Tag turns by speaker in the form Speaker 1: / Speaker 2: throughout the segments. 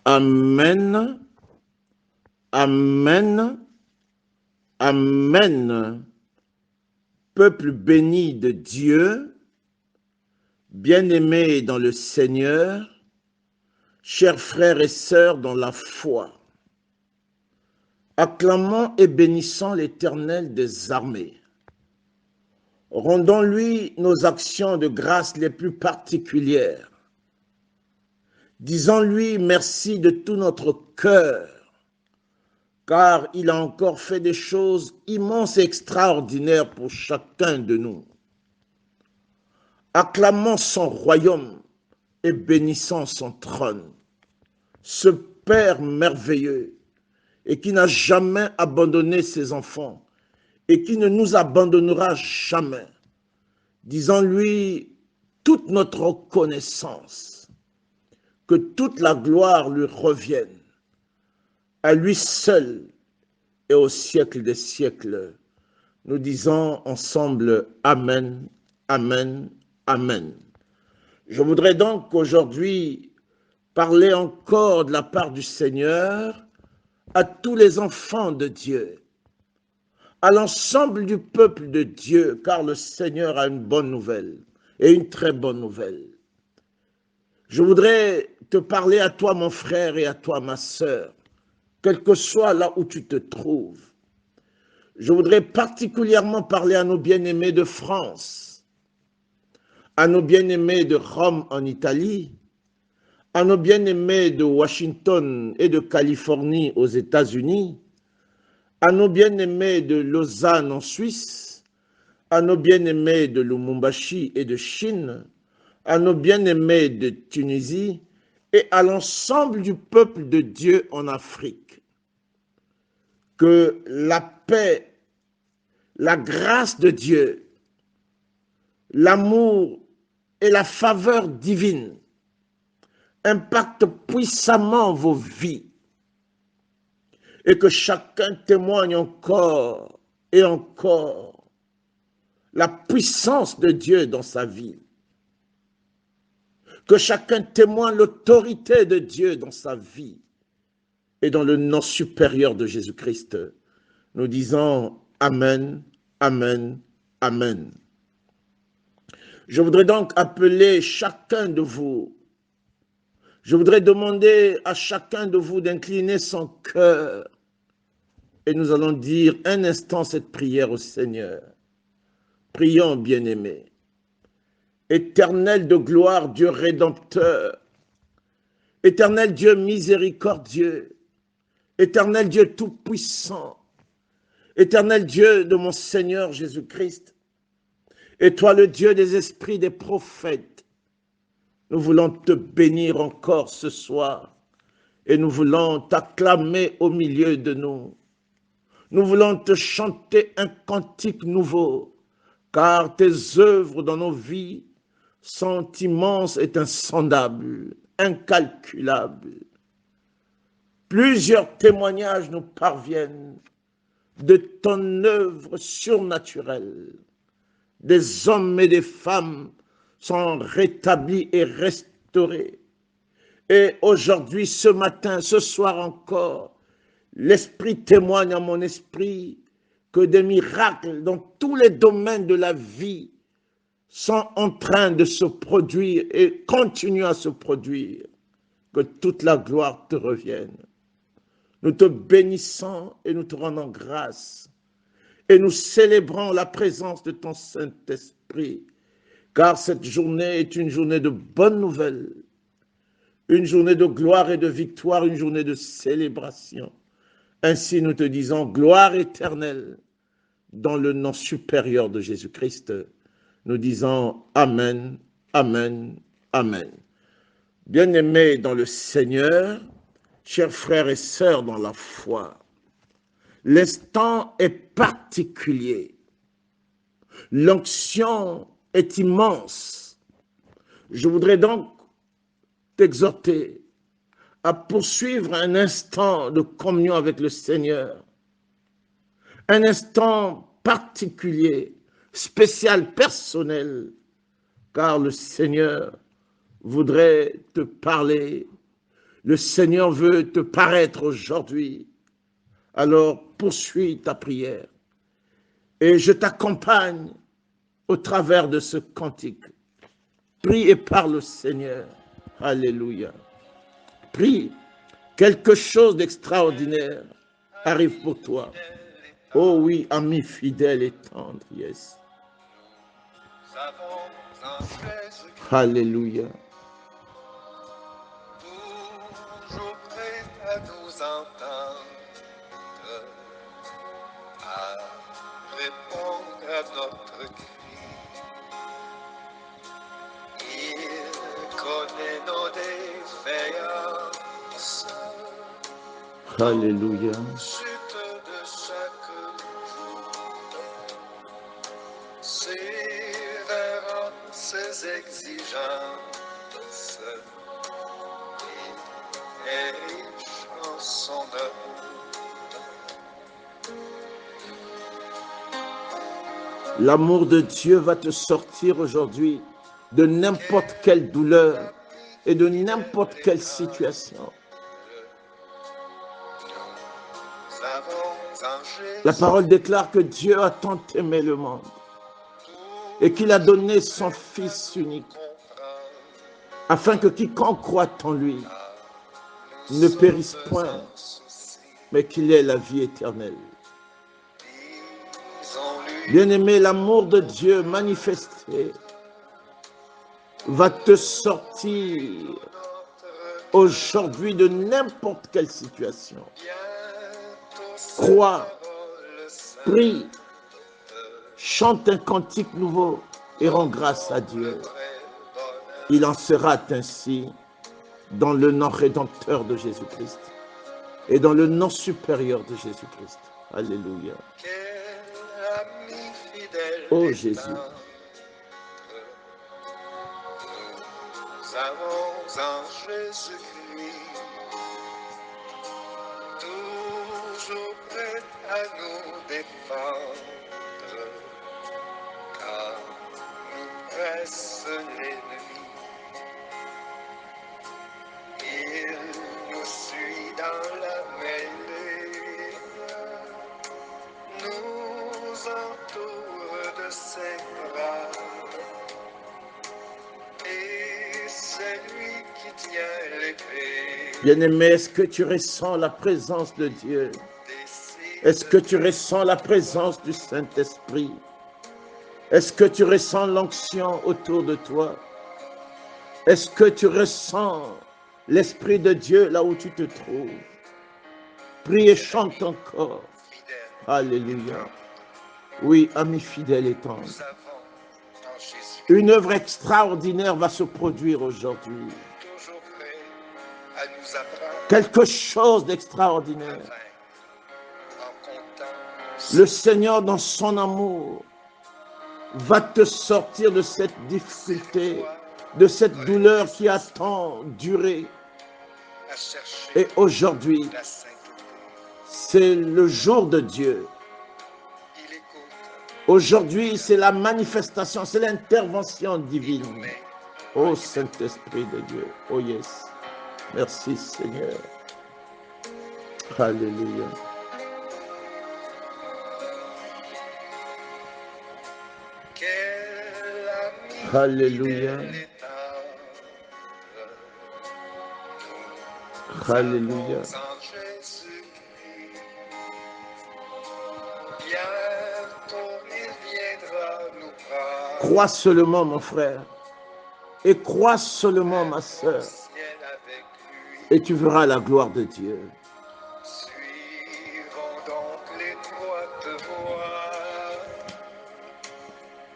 Speaker 1: Amen, Amen, Amen. Peuple béni de Dieu, bien-aimés dans le Seigneur, chers frères et sœurs dans la foi, acclamons et bénissons l'Éternel des armées. Rendons-lui nos actions de grâce les plus particulières. Disons-lui merci de tout notre cœur, car il a encore fait des choses immenses et extraordinaires pour chacun de nous. Acclamons son royaume et bénissons son trône, ce Père merveilleux et qui n'a jamais abandonné ses enfants et qui ne nous abandonnera jamais. Disons-lui toute notre reconnaissance, que toute la gloire lui revienne, à lui seul et au siècle des siècles. Nous disons ensemble Amen, Amen, Amen. Je voudrais donc aujourd'hui parler encore de la part du Seigneur à tous les enfants de Dieu, à l'ensemble du peuple de Dieu, car le Seigneur a une bonne nouvelle et une très bonne nouvelle. Je voudrais te parler à toi, mon frère, et à toi, ma sœur, quel que soit là où tu te trouves. Je voudrais particulièrement parler à nos bien-aimés de France, à nos bien-aimés de Rome en Italie, à nos bien-aimés de Washington et de Californie aux États-Unis, à nos bien-aimés de Lausanne en Suisse, à nos bien-aimés de Lubumbashi et de Chine, à nos bien-aimés de Tunisie et à l'ensemble du peuple de Dieu en Afrique. Que la paix, la grâce de Dieu, l'amour et la faveur divine impactent puissamment vos vies et que chacun témoigne encore et encore la puissance de Dieu dans sa vie. Que chacun témoigne l'autorité de Dieu dans sa vie et dans le nom supérieur de Jésus-Christ. Nous disons Amen, Amen, Amen. Je voudrais donc appeler chacun de vous. Je voudrais demander à chacun de vous d'incliner son cœur. Et nous allons dire un instant cette prière au Seigneur. Prions, bien-aimés. Éternel de gloire, Dieu rédempteur, éternel Dieu miséricordieux, éternel Dieu tout-puissant, éternel Dieu de mon Seigneur Jésus-Christ, et toi le Dieu des esprits des prophètes, nous voulons te bénir encore ce soir et nous voulons t'acclamer au milieu de nous. Nous voulons te chanter un cantique nouveau, car tes œuvres dans nos vies sont immenses et insondables, incalculables. Plusieurs témoignages nous parviennent de ton œuvre surnaturelle. Des hommes et des femmes sont rétablis et restaurés. Et aujourd'hui, ce matin, ce soir encore, l'Esprit témoigne à mon esprit que des miracles dans tous les domaines de la vie sont en train de se produire et continuent à se produire. Que toute la gloire te revienne. Nous te bénissons et nous te rendons grâce. Et nous célébrons la présence de ton Saint-Esprit, car cette journée est une journée de bonnes nouvelles, une journée de gloire et de victoire, une journée de célébration. Ainsi nous te disons gloire éternelle dans le nom supérieur de Jésus-Christ. Nous disons Amen, Amen, Amen. Bien-aimés dans le Seigneur, chers frères et sœurs dans la foi, l'instant est particulier. L'onction est immense. Je voudrais donc t'exhorter à poursuivre un instant de communion avec le Seigneur. Un instant particulier, spécial, personnel, car le Seigneur voudrait te parler Le Seigneur veut te paraître aujourd'hui. Alors poursuis ta prière. Et je t'accompagne au travers de ce cantique. Prie et parle au Seigneur. Alléluia. Prie. Quelque chose d'extraordinaire arrive pour toi. Oh oui, ami fidèle et tendre. Yes. Alléluia.
Speaker 2: Toujours prêt à nous entendre, à répondre à notre cri. Il connaît nos défaillances.
Speaker 1: Alléluia.
Speaker 2: Chute de chaque jour, sévérances exigences et chansons d'amour.
Speaker 1: L'amour de Dieu va te sortir aujourd'hui de n'importe quelle douleur et de n'importe quelle situation. La parole déclare que Dieu a tant aimé le monde et qu'il a donné son Fils unique afin que quiconque croit en lui ne périsse point, mais qu'il ait la vie éternelle. Bien-aimé, l'amour de Dieu manifesté va te sortir aujourd'hui de n'importe quelle situation. Crois, prie, chante un cantique nouveau et rends grâce à Dieu. Il en sera ainsi dans le nom rédempteur de Jésus-Christ et dans le nom supérieur de Jésus-Christ. Alléluia. Oh Jésus.
Speaker 2: Nous avons en Jésus-Christ, toujours prêt à nous défendre, car nous presse l'ennemi. Il nous suit dans la mêlée, nous entoure de ses bras. Et c'est lui qui tient l'épée.
Speaker 1: Bien-aimé, est-ce que tu ressens la présence de Dieu? Est-ce que tu ressens la présence du Saint-Esprit? Est-ce que tu ressens l'onction autour de toi? Est-ce que tu ressens l'Esprit de Dieu là où tu te trouves? Prie et chante encore. Alléluia. Oui, ami fidèle et tendre. Une œuvre extraordinaire va se produire aujourd'hui. Quelque chose d'extraordinaire. Le Seigneur, dans son amour, va te sortir de cette difficulté, de cette douleur qui a tant duré. Et aujourd'hui, c'est le jour de Dieu. Aujourd'hui, c'est la manifestation, c'est l'intervention divine. Oh Saint-Esprit de Dieu, oh yes. Merci Seigneur. Alléluia. Alléluia. Alléluia. Crois seulement, mon frère, et crois seulement, ma sœur, et tu verras la gloire de Dieu.
Speaker 2: Suivons donc l'étroite voie,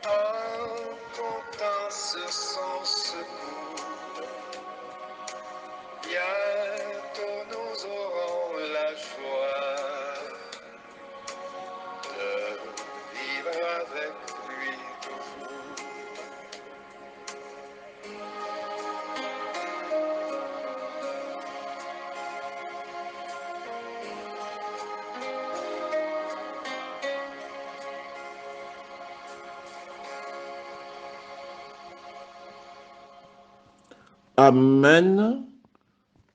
Speaker 2: en comptant sur son secours. Bientôt nous aurons la joie de vivre avec lui toujours.
Speaker 1: Amen.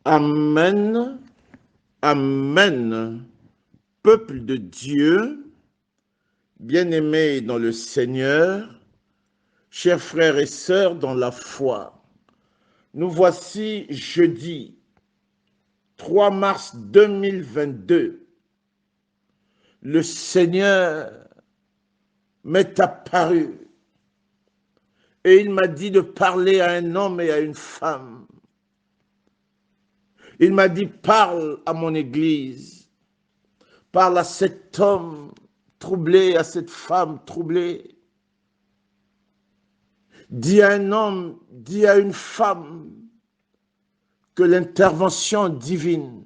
Speaker 1: Amen, amen. Peuple de Dieu, bien-aimés dans le Seigneur, chers frères et sœurs dans la foi, nous voici jeudi 3 mars 2022. Le Seigneur m'est apparu et il m'a dit de parler à un homme et à une femme. Il m'a dit, parle à mon Église, parle à cet homme troublé, à cette femme troublée. Dis à un homme, dis à une femme que l'intervention divine,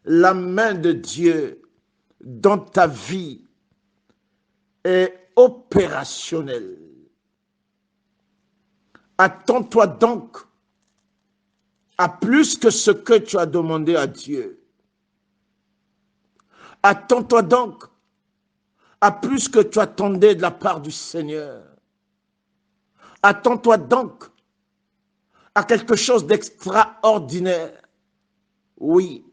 Speaker 1: la main de Dieu dans ta vie est opérationnelle. Attends-toi donc à plus que ce que tu as demandé à Dieu. Attends-toi donc à plus que tu attendais de la part du Seigneur. Attends-toi donc à quelque chose d'extraordinaire. Oui,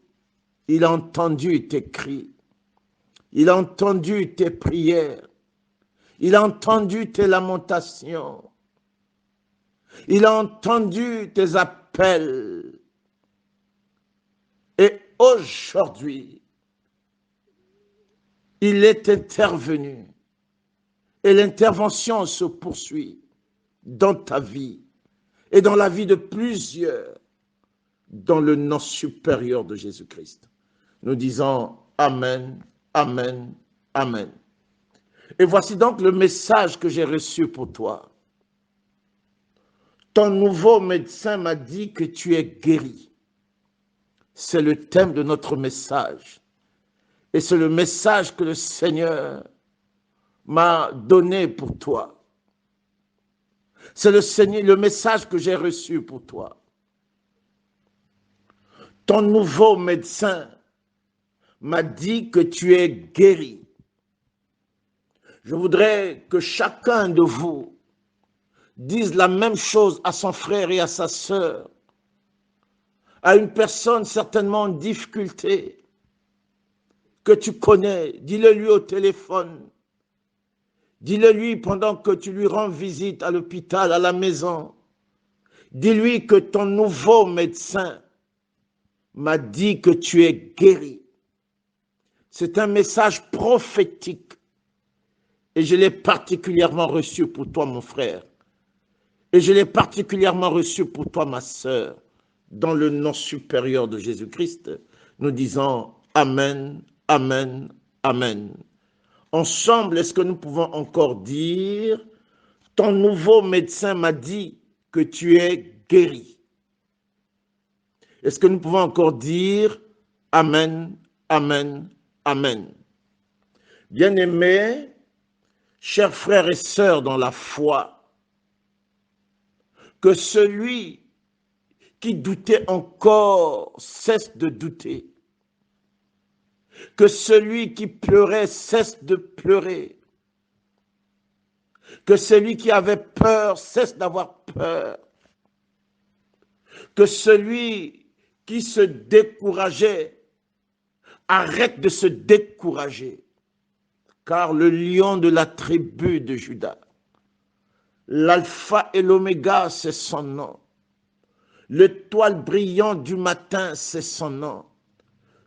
Speaker 1: il a entendu tes cris. Il a entendu tes prières. Il a entendu tes lamentations. Il a entendu tes appels. Et aujourd'hui, il est intervenu. Et l'intervention se poursuit dans ta vie et dans la vie de plusieurs dans le nom supérieur de Jésus-Christ. Nous disons Amen, Amen, Amen. Et voici donc le message que j'ai reçu pour toi. Ton nouveau médecin m'a dit que tu es guéri. C'est le thème de notre message. Et c'est le message que le Seigneur m'a donné pour toi. C'est le message que j'ai reçu pour toi. Ton nouveau médecin m'a dit que tu es guéri. Je voudrais que chacun de vous dise la même chose à son frère et à sa sœur, à une personne certainement en difficulté que tu connais. Dis-le lui au téléphone. Dis-le lui pendant que tu lui rends visite à l'hôpital, à la maison. Dis-lui que ton nouveau médecin m'a dit que tu es guéri. C'est un message prophétique et je l'ai particulièrement reçu pour toi, mon frère. Et je l'ai particulièrement reçu pour toi, ma sœur. Dans le nom supérieur de Jésus-Christ, nous disons Amen, Amen, Amen. Ensemble, est-ce que nous pouvons encore dire, ton nouveau médecin m'a dit que tu es guéri. Est-ce que nous pouvons encore dire Amen, Amen, Amen. Bien-aimés, chers frères et sœurs dans la foi, que celui qui doutait encore cesse de douter, que celui qui pleurait cesse de pleurer, que celui qui avait peur cesse d'avoir peur, que celui qui se décourageait arrête de se décourager, car le lion de la tribu de Juda, l'alpha et l'oméga, c'est son nom. L'étoile brillante du matin, c'est son nom.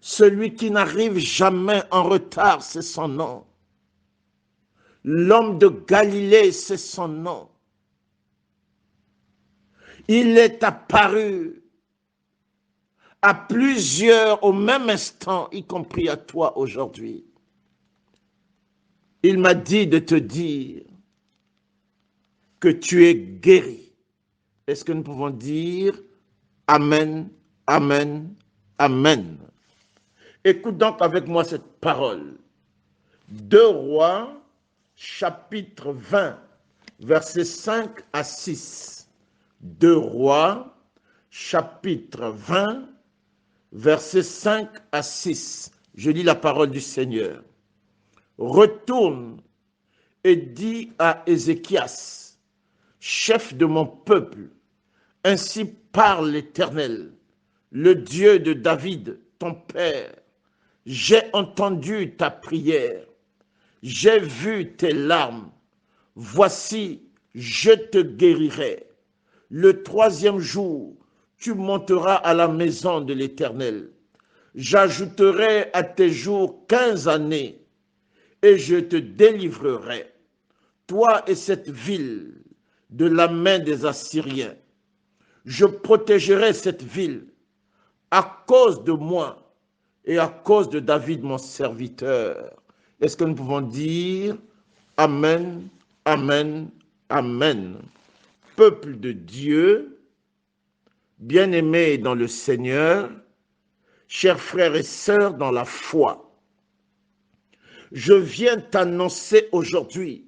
Speaker 1: Celui qui n'arrive jamais en retard, c'est son nom. L'homme de Galilée, c'est son nom. Il est apparu à plusieurs au même instant, y compris à toi aujourd'hui. Il m'a dit de te dire que tu es guéri. Est-ce que nous pouvons dire Amen, Amen, Amen. Écoute donc avec moi cette parole. 2 Rois, chapitre 20, versets 5 à 6. 2 Rois, chapitre 20, versets 5 à 6. Je lis la parole du Seigneur. Retourne et dis à Ézéchias, chef de mon peuple, ainsi parle l'Éternel. le Dieu de David, ton père, j'ai entendu ta prière, j'ai vu tes larmes. Voici, je te guérirai. Le troisième jour, tu monteras à la maison de l'Éternel. J'ajouterai à tes jours 15 années et je te délivrerai, toi et cette ville, de la main des Assyriens. Je protégerai cette ville à cause de moi et à cause de David, mon serviteur. Est-ce que nous pouvons dire Amen, Amen, Amen. Peuple de Dieu, bien-aimés dans le Seigneur, chers frères et sœurs dans la foi, je viens t'annoncer aujourd'hui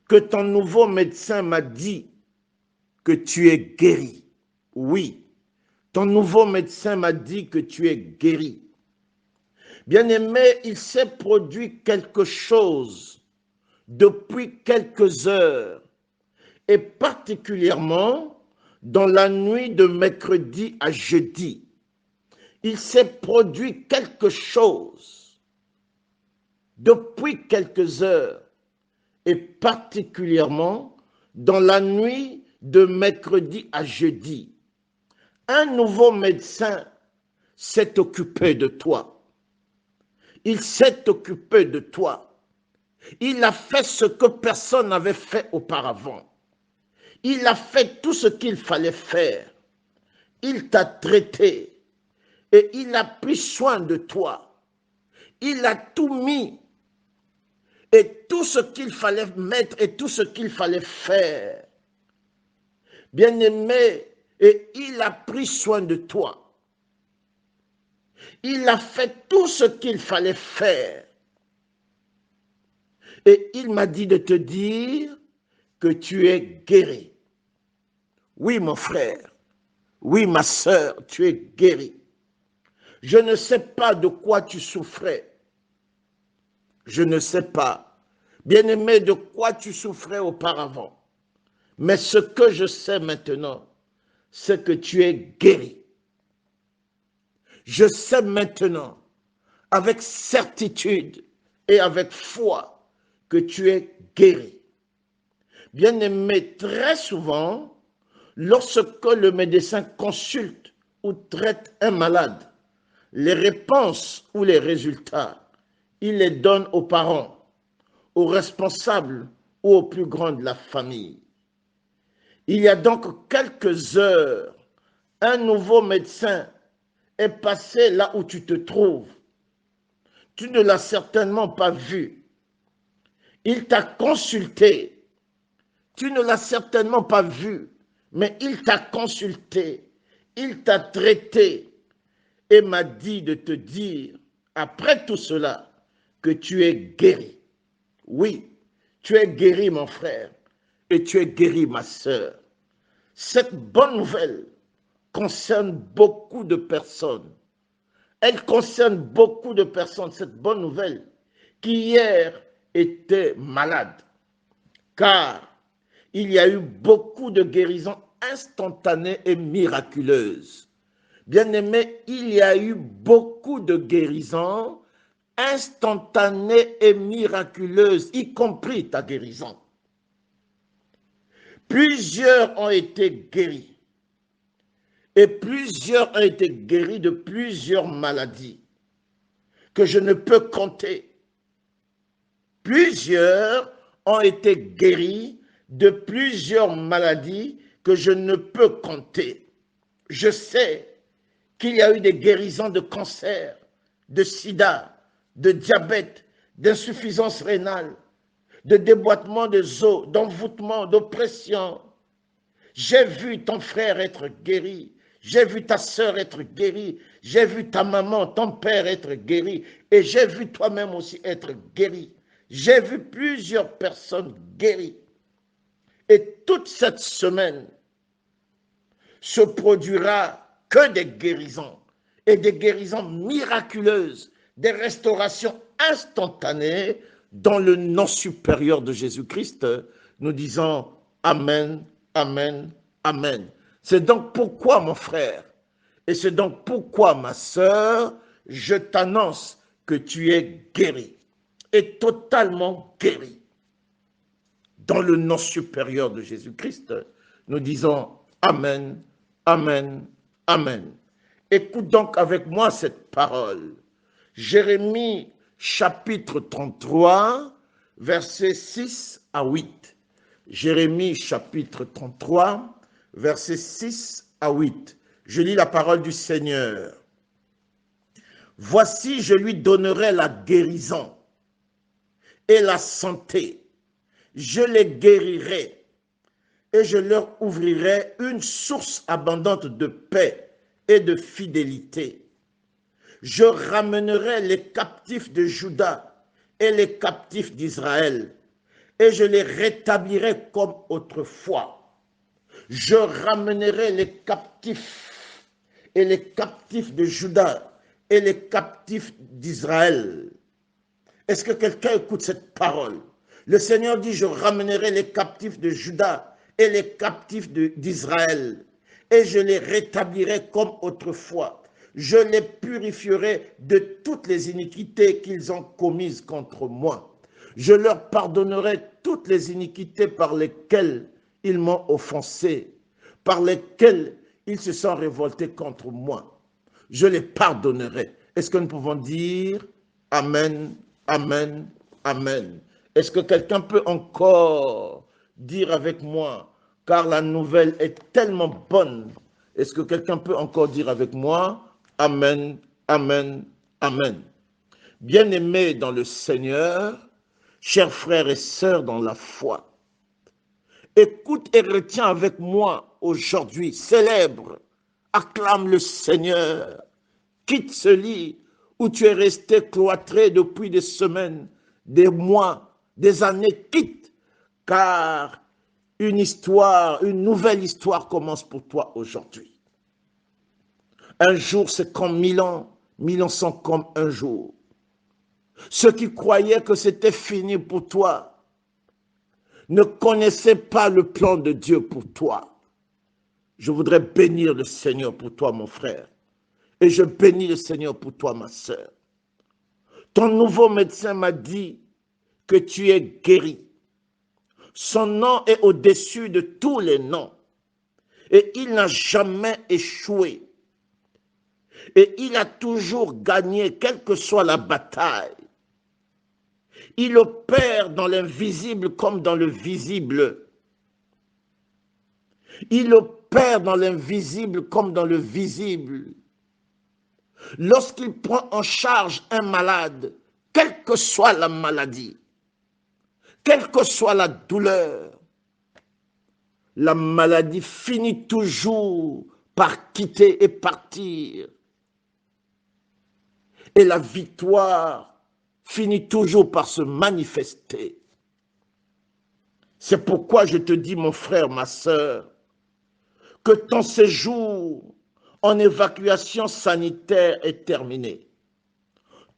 Speaker 1: que ton nouveau médecin m'a dit que tu es guéri. Oui, ton nouveau médecin m'a dit que tu es guéri. Bien-aimé, il s'est produit quelque chose depuis quelques heures, et particulièrement dans la nuit de mercredi à jeudi. Il s'est produit quelque chose depuis quelques heures, et particulièrement dans la nuit de mercredi à jeudi. Un nouveau médecin s'est occupé de toi. Il s'est occupé de toi. Il a fait ce que personne n'avait fait auparavant. Il a fait tout ce qu'il fallait faire. Il t'a traité et il a pris soin de toi. Il a tout mis et tout ce qu'il fallait mettre et tout ce qu'il fallait faire. Bien-aimé, et il a pris soin de toi. Il a fait tout ce qu'il fallait faire. Et il m'a dit de te dire que tu es guéri. Oui, mon frère. Oui, ma sœur, tu es guéri. Je ne sais pas de quoi tu souffrais. Je ne sais pas, bien-aimé, de quoi tu souffrais auparavant. Mais ce que je sais maintenant, c'est que tu es guéri. Je sais maintenant, avec certitude et avec foi, que tu es guéri. Bien-aimé, très souvent, lorsque le médecin consulte ou traite un malade, les réponses ou les résultats, il les donne aux parents, aux responsables ou aux plus grands de la famille. Il y a donc quelques heures, un nouveau médecin est passé là où tu te trouves. Tu ne l'as certainement pas vu. Il t'a consulté. Tu ne l'as certainement pas vu, mais il t'a consulté. Il t'a traité et m'a dit de te dire, après tout cela, que tu es guéri. Oui, tu es guéri, mon frère, et tu es guéri, ma sœur. Cette bonne nouvelle concerne beaucoup de personnes. Elle concerne beaucoup de personnes, cette bonne nouvelle, qui hier étaient malades. Car il y a eu beaucoup de guérisons instantanées et miraculeuses. Bien-aimé, il y a eu beaucoup de guérisons instantanées et miraculeuses, y compris ta guérison. Plusieurs ont été guéris. Et plusieurs ont été guéris de plusieurs maladies que je ne peux compter. Plusieurs ont été guéris de plusieurs maladies que je ne peux compter. Je sais qu'il y a eu des guérisons de cancer, de sida, de diabète, d'insuffisance rénale, de déboîtement des os, d'envoûtement, d'oppression. J'ai vu ton frère être guéri. J'ai vu ta sœur être guérie. J'ai vu ta maman, ton père être guéri. Et j'ai vu toi-même aussi être guéri. J'ai vu plusieurs personnes guéries. Et toute cette semaine se produira que des guérisons. Et des guérisons miraculeuses. Des restaurations instantanées dans le nom supérieur de Jésus-Christ. Nous disons Amen, Amen, Amen. C'est donc pourquoi, mon frère, Et c'est donc pourquoi, ma sœur, je t'annonce que tu es guérie, et totalement guérie. Dans le nom supérieur de Jésus-Christ, nous disons Amen, Amen, Amen. Écoute donc avec moi cette parole. Jérémie chapitre 33, versets 6 à 8. Jérémie chapitre 33, versets 6 à 8. Je lis la parole du Seigneur. Voici, je lui donnerai la guérison et la santé. Je les guérirai et je leur ouvrirai une source abondante de paix et de fidélité. Je ramènerai les captifs de Juda et les captifs d'Israël, et je les rétablirai comme autrefois. Je ramènerai les captifs et les captifs de Juda et les captifs d'Israël. Est-ce que quelqu'un écoute cette parole? Le Seigneur dit, je ramènerai les captifs de Juda et les captifs d'Israël, et je les rétablirai comme autrefois. Je les purifierai de toutes les iniquités qu'ils ont commises contre moi. Je leur pardonnerai toutes les iniquités par lesquelles ils m'ont offensé, par lesquelles ils se sont révoltés contre moi. Je les pardonnerai. Est-ce que nous pouvons dire Amen, Amen, Amen? Est-ce que quelqu'un peut encore dire avec moi, car la nouvelle est tellement bonne? Est-ce que quelqu'un peut encore dire avec moi Amen, Amen, Amen? Bien-aimés dans le Seigneur, chers frères et sœurs dans la foi, écoute et retiens avec moi aujourd'hui, célèbre, acclame le Seigneur, quitte ce lit où tu es resté cloîtré depuis des semaines, des mois, des années, quitte, car une histoire, une nouvelle histoire commence pour toi aujourd'hui. Un jour, c'est comme 1000 ans sont comme un jour. Ceux qui croyaient que c'était fini pour toi ne connaissaient pas le plan de Dieu pour toi. Je voudrais bénir le Seigneur pour toi, mon frère. Et je bénis le Seigneur pour toi, ma sœur. Ton nouveau médecin m'a dit que tu es guéri. Son nom est au-dessus de tous les noms. Et il n'a jamais échoué. Et il a toujours gagné, quelle que soit la bataille. Il opère dans l'invisible comme dans le visible. Il opère dans l'invisible comme dans le visible. Lorsqu'il prend en charge un malade, quelle que soit la maladie, quelle que soit la douleur, la maladie finit toujours par quitter et partir. Et la victoire finit toujours par se manifester. C'est pourquoi je te dis, mon frère, ma sœur, que ton séjour en évacuation sanitaire est terminé.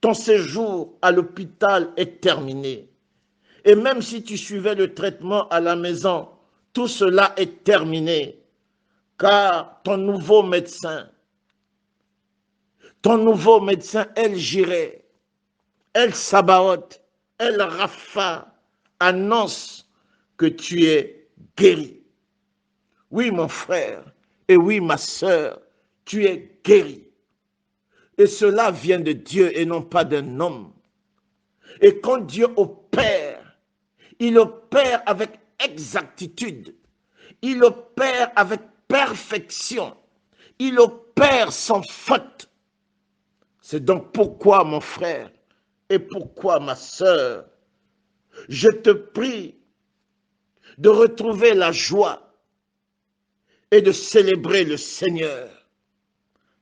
Speaker 1: Ton séjour à l'hôpital est terminé. Et même si tu suivais le traitement à la maison, tout cela est terminé. Car ton nouveau médecin, El Jireh, El Sabaoth, El Rapha, annonce que tu es guéri. Oui, mon frère, et oui, ma sœur, tu es guéri. Et cela vient de Dieu et non pas d'un homme. Et quand Dieu opère, il opère avec exactitude. Il opère avec perfection. Il opère sans faute. C'est donc pourquoi, mon frère, et pourquoi, ma sœur, je te prie de retrouver la joie et de célébrer le Seigneur.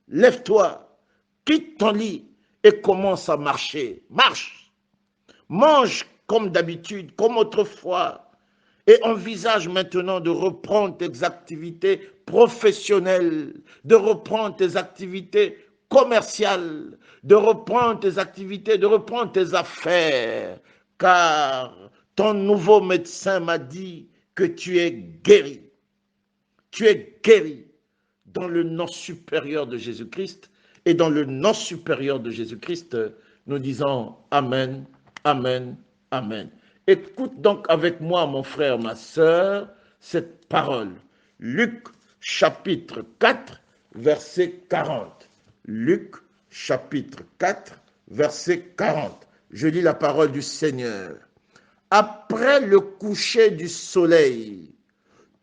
Speaker 1: Lève-toi, quitte ton lit et commence à marcher. Marche, mange comme d'habitude, comme autrefois, et envisage maintenant de reprendre tes activités professionnelles, de reprendre tes activités commerciales, de reprendre tes activités, de reprendre tes affaires, car ton nouveau médecin m'a dit que tu es guéri. Tu es guéri dans le nom supérieur de Jésus-Christ. Et dans le nom supérieur de Jésus-Christ, nous disons Amen, Amen, Amen. Écoute donc avec moi, mon frère, ma sœur, cette parole. Luc chapitre 4, verset 40. Luc chapitre 4, verset 40. Je lis la parole du Seigneur. Après le coucher du soleil,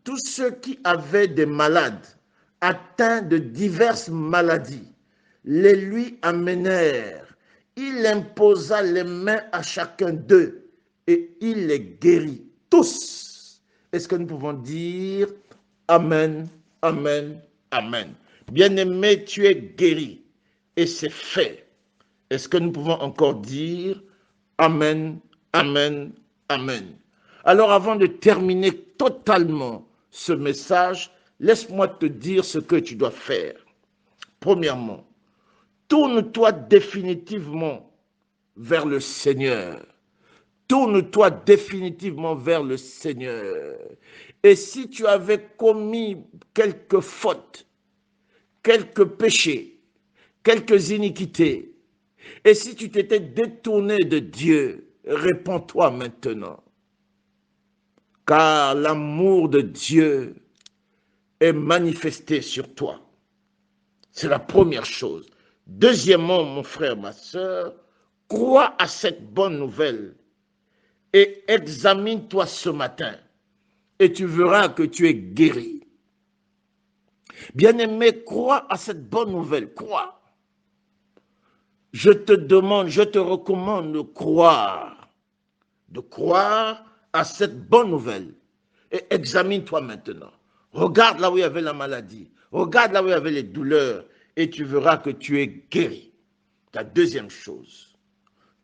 Speaker 1: tous ceux qui avaient des malades atteints de diverses maladies les lui amenèrent. Il imposa les mains à chacun d'eux et il les guérit tous. Est-ce que nous pouvons dire Amen, Amen, Amen. Bien-aimé, tu es guéri et c'est fait. Est-ce que nous pouvons encore dire Amen, Amen, Amen. Alors avant de terminer totalement ce message, laisse-moi te dire ce que tu dois faire. Premièrement, tourne-toi définitivement vers le Seigneur. Tourne-toi définitivement vers le Seigneur. Et si tu avais commis quelques fautes, quelques péchés, quelques iniquités, et si tu t'étais détourné de Dieu, réponds-toi maintenant. Car l'amour de Dieu est manifesté sur toi. C'est la première chose. Deuxièmement, mon frère, ma sœur, crois à cette bonne nouvelle et examine-toi ce matin et tu verras que tu es guéri. Bien-aimé, crois à cette bonne nouvelle, crois. Je te demande, je te recommande de croire à cette bonne nouvelle et examine-toi maintenant. Regarde là où il y avait la maladie, regarde là où il y avait les douleurs et tu verras que tu es guéri. La deuxième chose.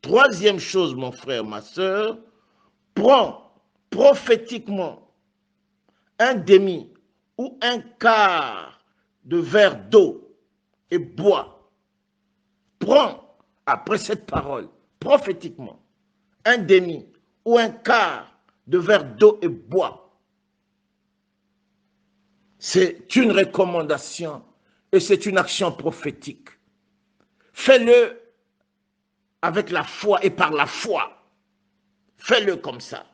Speaker 1: Troisième chose, mon frère, ma sœur, prends prophétiquement un demi ou un quart de verre d'eau et bois. Prends, après cette parole, prophétiquement, un demi ou un quart de verre d'eau et bois. C'est une recommandation et c'est une action prophétique. Fais-le avec la foi et par la foi. Fais-le comme ça.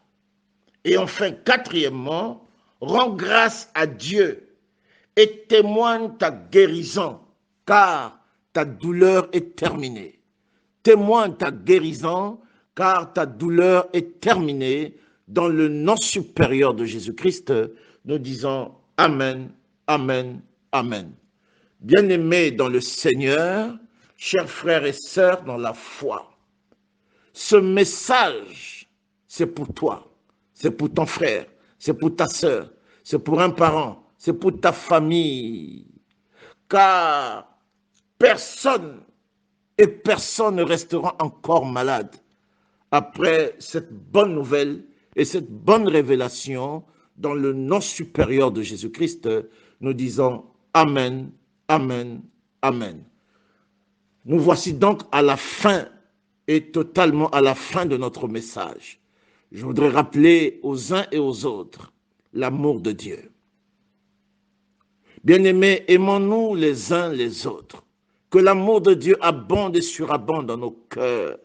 Speaker 1: Et enfin, quatrièmement, rends grâce à Dieu et témoigne ta guérison, car ta douleur est terminée. Témoigne ta guérison, car ta douleur est terminée. Dans le nom supérieur de Jésus-Christ, nous disons Amen, Amen, Amen. Bien-aimés dans le Seigneur, chers frères et sœurs dans la foi, ce message, c'est pour toi, c'est pour ton frère, c'est pour ta sœur, c'est pour un parent, c'est pour ta famille. Car personne ne restera encore malade après cette bonne nouvelle et cette bonne révélation. Dans le nom supérieur de Jésus-Christ, nous disons Amen, Amen, Amen. Nous voici donc à la fin et totalement à la fin de notre message. Je voudrais rappeler aux uns et aux autres l'amour de Dieu. Bien-aimés, aimons-nous les uns les autres. Que l'amour de Dieu abonde et surabonde dans nos cœurs.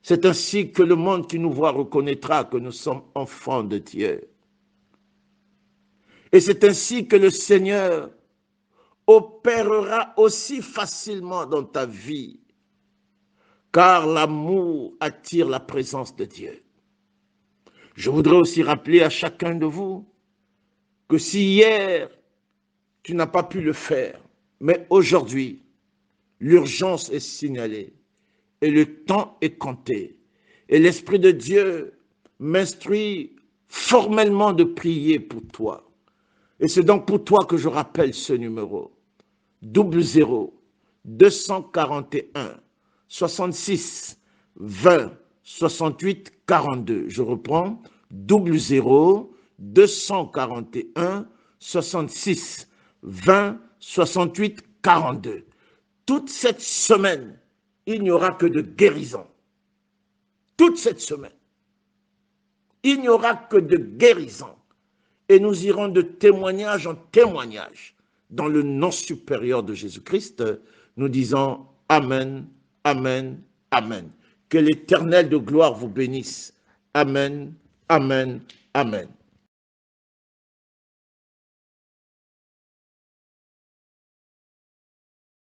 Speaker 1: C'est ainsi que le monde qui nous voit reconnaîtra que nous sommes enfants de Dieu. Et c'est ainsi que le Seigneur opérera aussi facilement dans ta vie, car l'amour attire la présence de Dieu. Je voudrais aussi rappeler à chacun de vous que si hier, tu n'as pas pu le faire, mais aujourd'hui, l'urgence est signalée et le temps est compté. Et l'Esprit de Dieu m'instruit formellement de prier pour toi. Et c'est donc pour toi que je rappelle ce numéro. 00 241 66 20 68 42. Je reprends. 00 241 66 20 68 42. Toute cette semaine, il n'y aura que de guérison. Toute cette semaine, il n'y aura que de guérison. Et nous irons de témoignage en témoignage dans le nom supérieur de Jésus-Christ, nous disons Amen, Amen, Amen. Que l'Éternel de gloire vous bénisse. Amen, Amen, Amen.